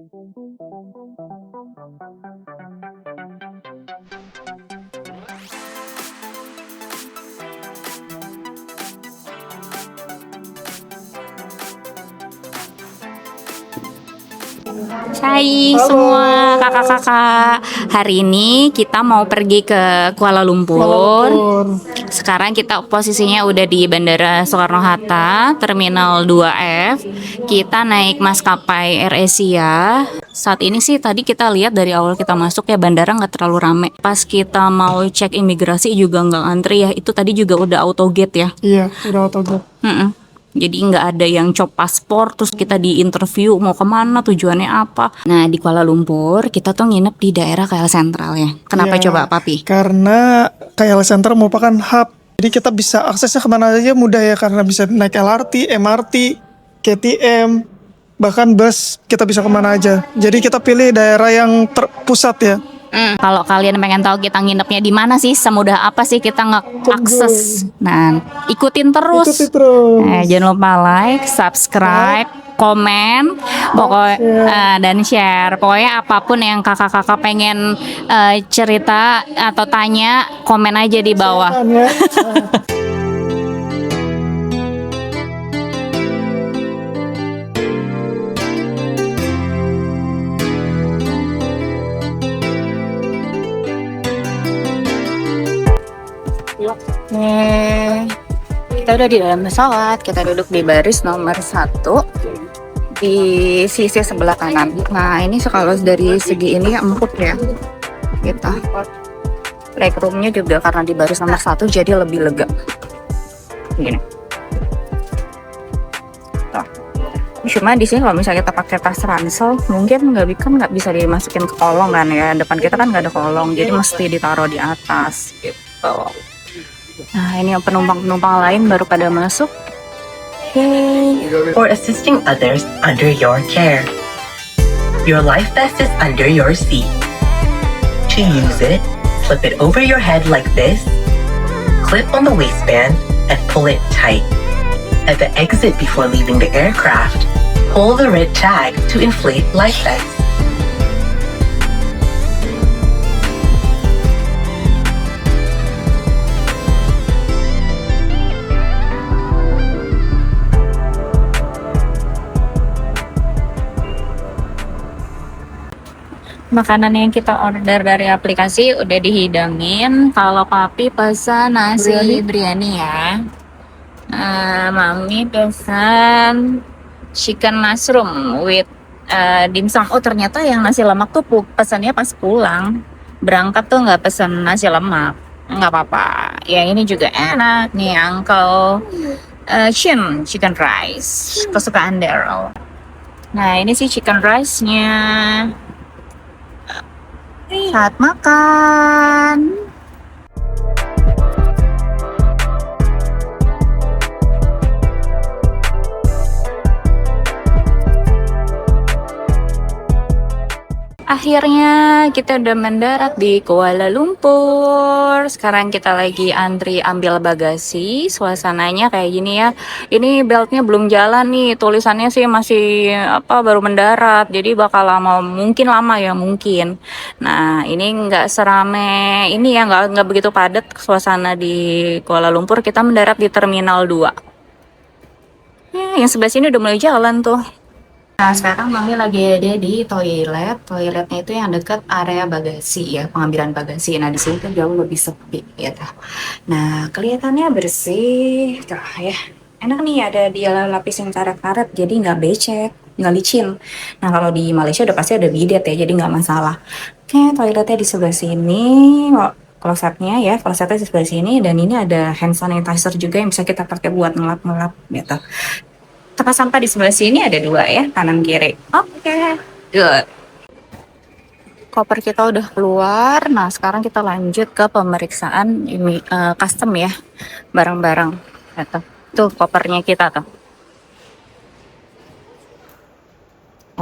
Hai semua kakak-kakak. Hari ini kita mau pergi ke Kuala Lumpur. Sekarang kita posisinya udah di Bandara Soekarno-Hatta, Terminal 2F. Kita naik maskapai AirAsia. Saat ini sih tadi kita lihat dari awal kita masuk ya bandara nggak terlalu rame. Pas kita mau cek imigrasi juga nggak antri ya. Itu tadi juga udah auto gate ya. Iya, udah auto gate. Jadi nggak ada yang cop paspor terus kita di interview mau kemana, tujuannya apa. Nah di Kuala Lumpur kita tuh nginep di daerah KL Sentral ya. Kenapa Iya, coba Papi? Karena KL Center merupakan hub. Jadi kita bisa aksesnya kemana aja mudah ya, karena bisa naik LRT, MRT, KTM, bahkan bus, kita bisa kemana aja. Jadi kita pilih daerah yang terpusat ya. Kalau kalian pengen tahu kita nginepnya di mana sih, semudah apa sih kita nge-akses. Nah ikutin terus. Ikuti terus. Jangan lupa like, subscribe, komen, pokoknya dan share. Pokoknya apapun yang kakak-kakak pengen cerita atau tanya, komen aja di bawah. Silakan ya. Nih, kita udah di dalam pesawat. Kita duduk di baris nomor 1 di sisi sebelah kanan. Nah ini kalau dari segi ini empuk ya gitu. Legroomnya juga karena di baris nomor 1 jadi lebih lega gini. Tuh. Cuma di sini kalau misalnya kita pakai tas ransel mungkin nggak bisa dimasukin ke kolong kan ya. Depan kita kan nggak ada kolong, jadi mesti ditaruh di atas gitu. Nah ini yang penumpang-penumpang lain baru pada masuk. Or assisting others under your care. Your life vest is under your seat. To use it, slip it over your head like this, clip on the waistband, and pull it tight. At the exit before leaving the aircraft, pull the red tag to inflate life vest. Makanan yang kita order dari aplikasi udah dihidangin. Kalau Papi pesan nasi biryani ya. Mami pesan chicken mushroom with dimsum. Oh ternyata yang nasi lemak tuh pesannya pas pulang. Berangkat tuh nggak pesan nasi lemak. Nggak apa-apa. Yang ini juga enak nih Uncle chicken rice kesukaan Daryl. Nah ini sih chicken rice-nya. Saat makan. Akhirnya kita udah mendarat di Kuala Lumpur. Sekarang kita lagi antri ambil bagasi. Suasananya kayak gini ya. Ini beltnya belum jalan nih. Tulisannya sih masih baru mendarat. Jadi bakal lama, mungkin lama ya mungkin. Nah ini nggak serame ini ya, nggak begitu padat suasana di Kuala Lumpur. Kita mendarat di Terminal 2. Yang sebelah sini udah mulai jalan tuh. Nah sekarang Mami lagi ada di toilet. Toiletnya itu yang dekat area bagasi ya, pengambilan bagasi. Nah di sini tuh jauh lebih sepi gitu. Nah kelihatannya bersih tuh ya. Enak nih ada dia lapis yang karet-karet, jadi nggak becek, nggak licin. Nah kalau di Malaysia udah pasti ada bidet ya, jadi nggak masalah. Oke, toiletnya di sebelah sini. Klosetnya ya, klosetnya di sebelah sini. Dan ini ada hand sanitizer juga yang bisa kita pakai buat ngelap-ngelap gitu. Tempat sampah di sebelah sini ada 2 ya, kanan kiri. Oke, good. Koper kita udah keluar. Nah sekarang kita lanjut ke pemeriksaan custom ya, barang-barang. Tuh kopernya kita tuh.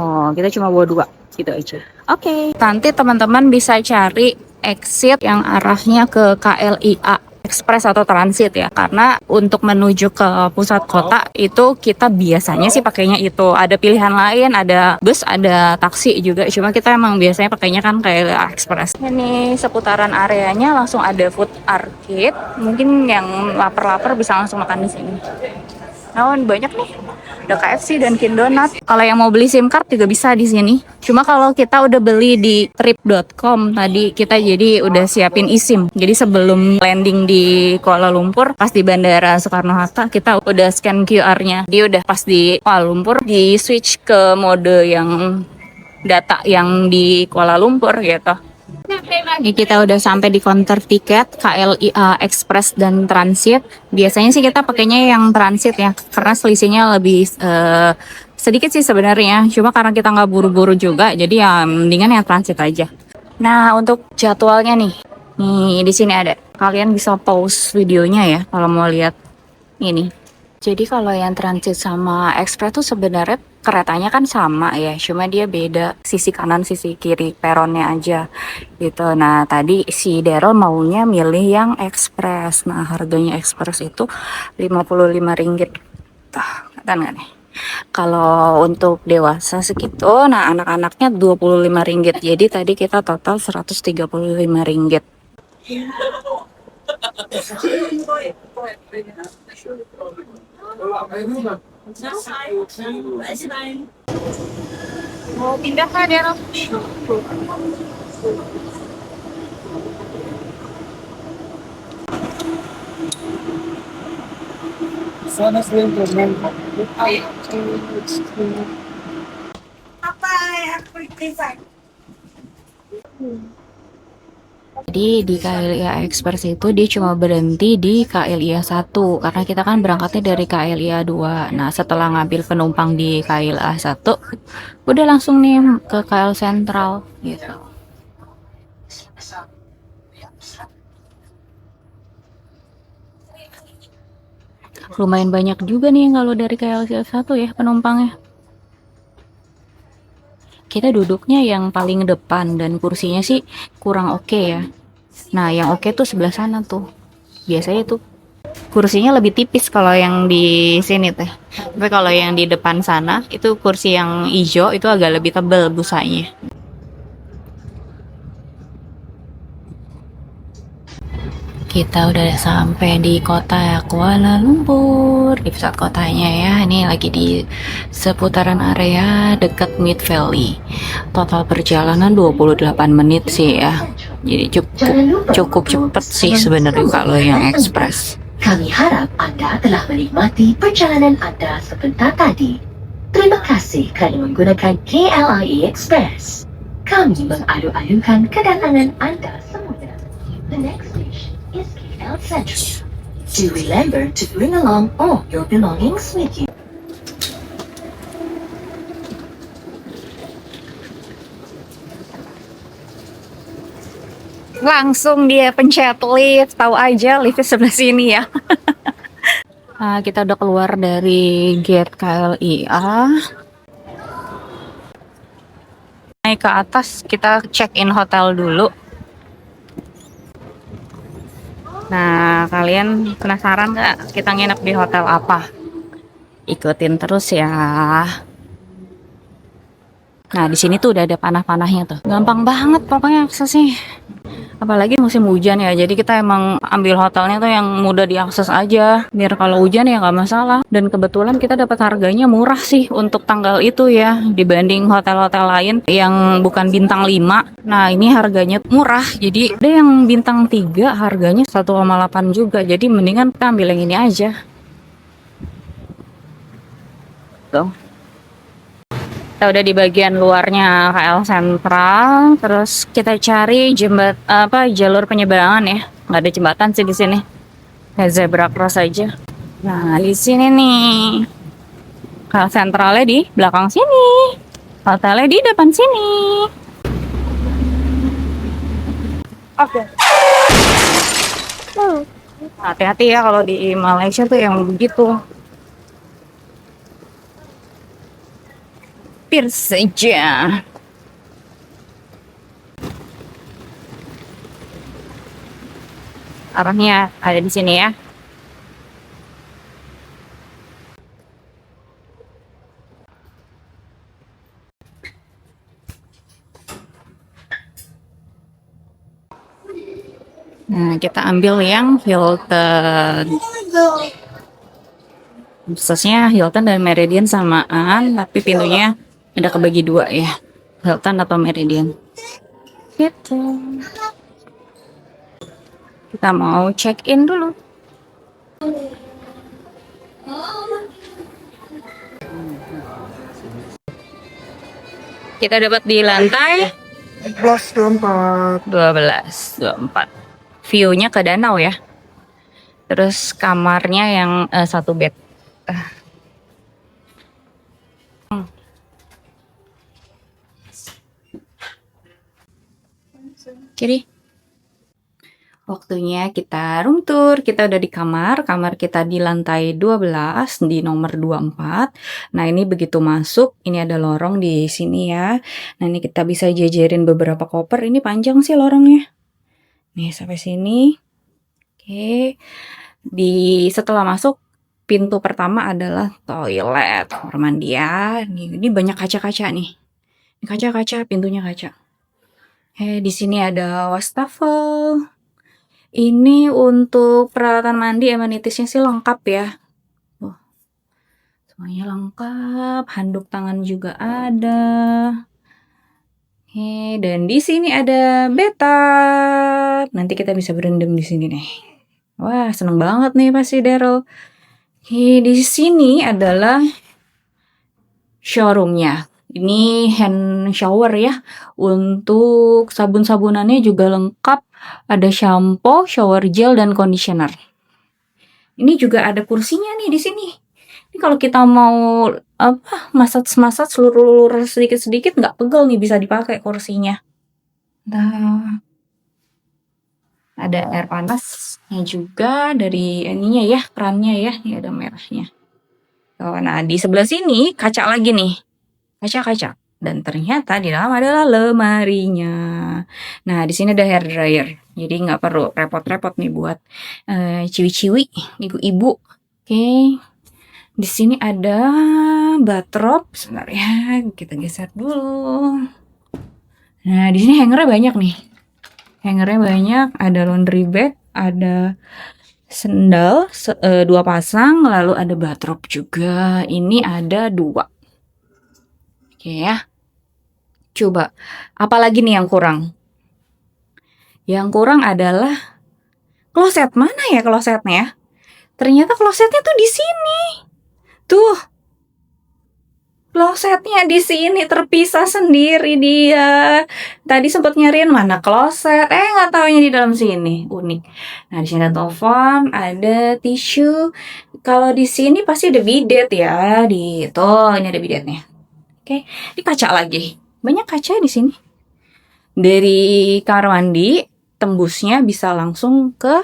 Oh kita cuma bawa 2 gitu aja. Oke. Nanti teman-teman bisa cari exit yang arahnya ke KLIA. ekspres atau transit ya, karena untuk menuju ke pusat kota itu kita biasanya sih pakainya itu. Ada pilihan lain, ada bus, ada taksi juga, cuma kita emang biasanya pakainya kan kayak ekspres. Ini seputaran areanya langsung ada food arcade, mungkin yang lapar-lapar bisa langsung makan di sini. Nah, banyak nih. Ada KFC dan Dunkin Donut. Kalau yang mau beli SIM card juga bisa di sini. Cuma kalau kita udah beli di trip.com tadi, kita jadi udah siapin eSIM. Jadi sebelum landing di Kuala Lumpur, pas di Bandara Soekarno-Hatta, kita udah scan QR-nya. Dia udah pas di Kuala Lumpur, di switch ke mode yang data yang di Kuala Lumpur gitu. Ini kita udah sampai di counter tiket KLIA Express dan Transit. Biasanya sih kita pakainya yang transit ya, karena selisihnya lebih sedikit sih sebenarnya. Cuma karena kita nggak buru-buru juga, jadi ya mendingan yang transit aja. Nah, untuk jadwalnya nih di sini ada. Kalian bisa pause videonya ya kalau mau lihat ini. Jadi kalau yang transit sama ekspres tuh sebenarnya keretanya kan sama ya, cuma dia beda sisi kanan sisi kiri peronnya aja gitu. Nah tadi si Daryl maunya milih yang ekspres. Nah harganya ekspres itu Rp55. Tuh, kelihatan nggak nih? Kalau untuk dewasa segitu, nah anak-anaknya Rp25. Jadi tadi kita total Rp135. Mau pindah kan Daryl? Jadi di KLIA Express itu dia cuma berhenti di KLIA 1 karena kita kan berangkatnya dari KLIA 2. Nah, setelah ngambil penumpang di KLIA 1, udah langsung nih ke KL Sentral gitu. Lumayan banyak juga nih kalau dari KLIA 1 ya penumpangnya. Kita duduknya yang paling depan dan kursinya sih kurang oke ya. Nah, yang oke tuh sebelah sana tuh. Biasanya tuh kursinya lebih tipis kalau yang di sini teh. Tapi kalau yang di depan sana itu kursi yang hijau itu agak lebih tebal busanya. Kita udah sampai di kota Kuala Lumpur, di pusat kotanya ya. Ini lagi di seputaran area dekat Mid Valley. Total perjalanan 28 menit sih ya. Jadi cukup cepet sih sebenarnya kalau yang ekspres. Kami harap Anda telah menikmati perjalanan Anda sebentar tadi. Terima kasih kerana menggunakan KLIA Express. Kami mengalu-alukan kedatangan Anda semula. The next station is KL Central. Do remember to bring along all your belongings with you. Langsung dia pencet lift, tahu aja liftnya sebelah sini ya. Nah, kita udah keluar dari gate KLIA. Naik ke atas, kita check in hotel dulu. Nah, kalian penasaran nggak kita nginep di hotel apa? Ikutin terus ya. Nah, di sini tuh udah ada panah-panahnya tuh. Gampang banget pokoknya aksesnya. Apalagi musim hujan ya, jadi kita emang ambil hotelnya tuh yang mudah diakses aja. Biar kalau hujan ya nggak masalah. Dan kebetulan kita dapat harganya murah sih untuk tanggal itu ya, dibanding hotel-hotel lain yang bukan bintang 5. Nah, ini harganya murah. Jadi ada yang bintang 3 harganya 1,8 juga. Jadi mendingan kita ambil yang ini aja. Tuh. Kita udah di bagian luarnya KL Sentral, terus kita cari jalur penyeberangan ya. Nggak ada jembatan sih di sini. Kayak zebra cross aja. Nah, di sini nih. KL Sentralnya di belakang sini. Hotelnya di depan sini. Oke. Hati-hati ya kalau di Malaysia tuh yang begitu. Saja. arahnya ada di sini ya. Nah, kita ambil yang Hilton. Khususnya Hilton dan Meridian samaan, tapi pintunya ada kebagi dua ya. Hilton atau Meridian. Gitu. Kita mau check in dulu. Kita dapat di lantai Plus 24. 12, 24. View-nya ke danau ya. Terus kamarnya yang satu bed. Kiri. Waktunya kita room tour. Kita udah di kamar. Kamar kita di lantai 12 di nomor 24. Nah, ini begitu masuk, ini ada lorong di sini ya. Nah, ini kita bisa jejerin beberapa koper. Ini panjang sih lorongnya. Nih, sampai sini. Oke. Setelah masuk, pintu pertama adalah toilet, kamar mandi ya. Ini banyak kaca-kaca nih. Ini kaca-kaca, pintunya kaca. Di sini ada wastafel. Ini untuk peralatan mandi, amenities-nya sih lengkap ya. Semuanya lengkap, handuk tangan juga ada. Dan di sini ada bathtub. Nanti kita bisa berendam di sini nih. Wah, seneng banget nih pasti Daryl. Di sini adalah showroomnya. Ini hand shower ya. Untuk sabun-sabunannya juga lengkap. Ada shampoo, shower gel, dan conditioner. Ini juga ada kursinya nih di sini. Ini kalau kita mau massage seluruh sedikit-sedikit nggak pegel nih, bisa dipakai kursinya. Nah, ada air panasnya juga dari ininya ya, kerannya ya. Ini ada merahnya. Nah, di sebelah sini kaca lagi nih. Kaca-kaca. Dan ternyata di dalam adalah lemarinya. Nah, di sini ada hair dryer. Jadi nggak perlu repot-repot nih buat ciwi-ciwi, ibu-ibu. Oke. Di sini ada bathrobe. Sebentar ya, kita geser dulu. Nah, di sini hangernya banyak nih. Hangernya banyak. Ada laundry bag, ada sendal 2 pasang, lalu ada bathrobe juga. Ini ada 2. Oke ya. Coba, apalagi nih yang kurang? Yang kurang adalah kloset. Mana ya klosetnya? Ternyata klosetnya tuh di sini. Tuh. Klosetnya di sini terpisah sendiri dia. Tadi sempat nyariin mana kloset, nggak taunya di dalam sini. Unik. Nah, di sini ada telepon, ada tisu. Kalau di sini pasti ada bidet ya. Ini ada bidetnya. Oke, ini kaca lagi. Banyak kaca di sini. Dari kamar mandi, tembusnya bisa langsung ke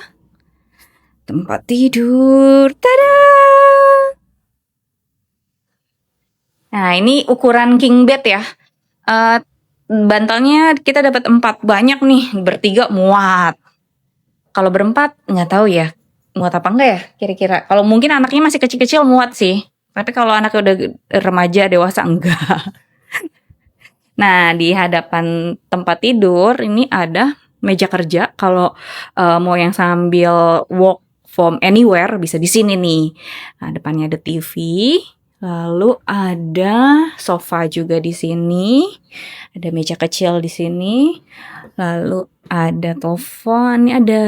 tempat tidur. Tada! Nah, ini ukuran king bed ya. Bantalnya kita dapat 4. Banyak nih, bertiga muat. Kalau berempat, nggak tahu ya. Muat apa enggak ya, kira-kira. Kalau mungkin anaknya masih kecil-kecil muat sih. Tapi kalau anaknya udah remaja, dewasa, enggak. Nah, di hadapan tempat tidur ini ada meja kerja. Kalau mau yang sambil work from anywhere bisa di sini nih. Nah, depannya ada TV, lalu ada sofa juga di sini, ada meja kecil di sini, lalu ada telepon, ini ada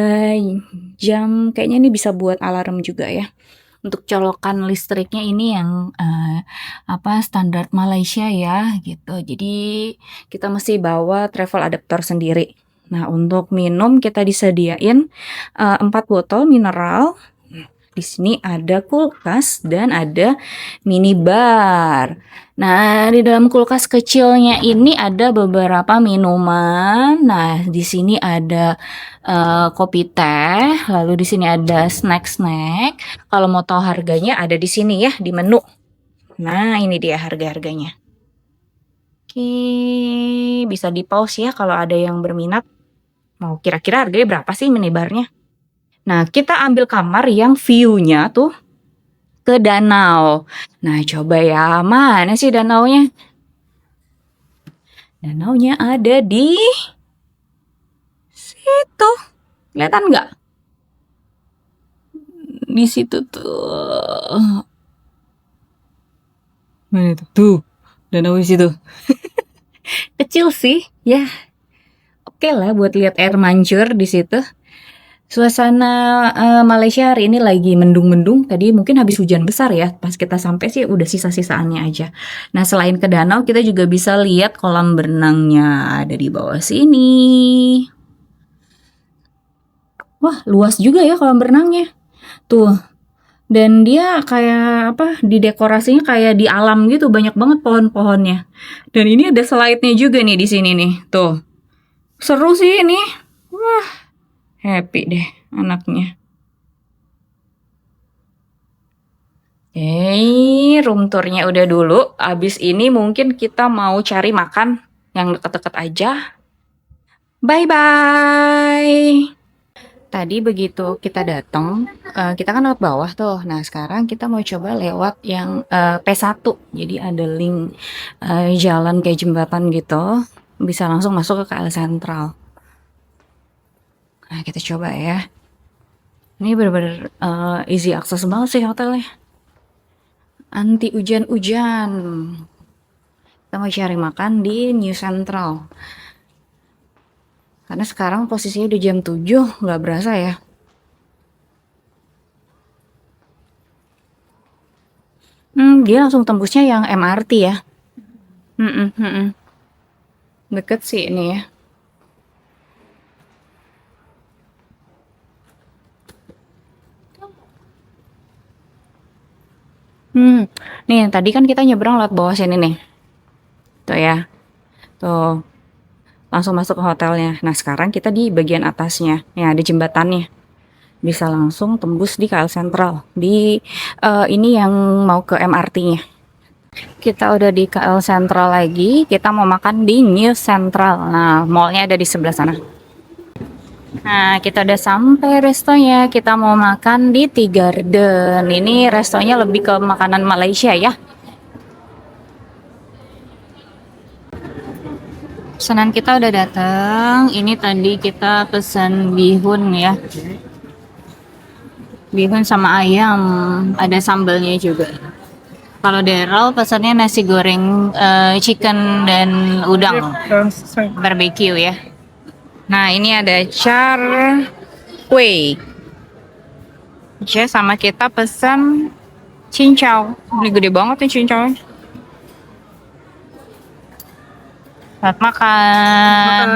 jam. Kayaknya ini bisa buat alarm juga ya. Untuk colokan listriknya ini yang standar Malaysia ya gitu. Jadi kita mesti bawa travel adapter sendiri. Nah, untuk minum kita disediain 4 botol mineral. Di sini ada kulkas dan ada minibar. Nah, di dalam kulkas kecilnya ini ada beberapa minuman. Nah, di sini ada kopi teh, lalu di sini ada snack-snack. Kalau mau tahu harganya ada di sini ya, di menu. Nah, ini dia harga-harganya. Oke, bisa di pause ya kalau ada yang berminat. Mau kira-kira harganya berapa sih minibarnya? Nah, kita ambil kamar yang view-nya tuh ke danau. Nah, coba ya, mana sih danaunya? Danaunya ada di situ. Kelihatan nggak? Di situ tuh. Mana tuh? Tuh, danau di situ. Kecil sih, ya. Oke lah buat lihat air mancur di situ. Suasana Malaysia hari ini lagi mendung-mendung. Tadi mungkin habis hujan besar ya. Pas kita sampai sih udah sisa-sisaannya aja. Nah, selain ke danau, kita juga bisa lihat kolam berenangnya ada di bawah sini. Wah, luas juga ya kolam berenangnya. Tuh. Dan dia kayak apa? Didekorasinya kayak di alam gitu, banyak banget pohon-pohonnya. Dan ini ada slide-nya juga nih di sini nih. Tuh. Seru sih ini. Wah, happy deh anaknya. Oke, room tour-nya udah dulu. Abis ini mungkin kita mau cari makan yang deket-deket aja. Bye-bye. Tadi begitu kita datang, kita kan lewat bawah tuh. Nah, sekarang kita mau coba lewat yang P1. Jadi ada link jalan kayak jembatan gitu. Bisa langsung masuk ke KL Sentral. Nah, kita coba ya. Ini bener-bener easy access banget sih hotelnya. Anti hujan-hujan. Kita mau cari makan di New Central. Karena sekarang posisinya udah jam 7, nggak berasa ya. Dia langsung tembusnya yang MRT ya. Deket sih ini ya. Nih tadi kan kita nyebrang lewat bawah sini nih. Tuh ya. Tuh. Langsung masuk ke hotelnya. Nah, sekarang kita di bagian atasnya. Ya, ada jembatannya. Bisa langsung tembus di KL Sentral. Di ini yang mau ke MRT-nya. Kita udah di KL Sentral lagi. Kita mau makan di New Central. Nah, mallnya ada di sebelah sana. Nah, kita udah sampai restonya. Kita mau makan di Tea Garden. Ini restonya lebih ke makanan Malaysia ya. Pesanan kita udah datang. Ini tadi kita pesan bihun ya. Bihun sama ayam. Ada sambalnya juga. Kalau Daryl pesannya nasi goreng chicken dan udang. Barbecue ya. Nah, ini ada char kueh. Oke, sama kita pesan cincau. Ini gede banget nih cincau. Selamat makan.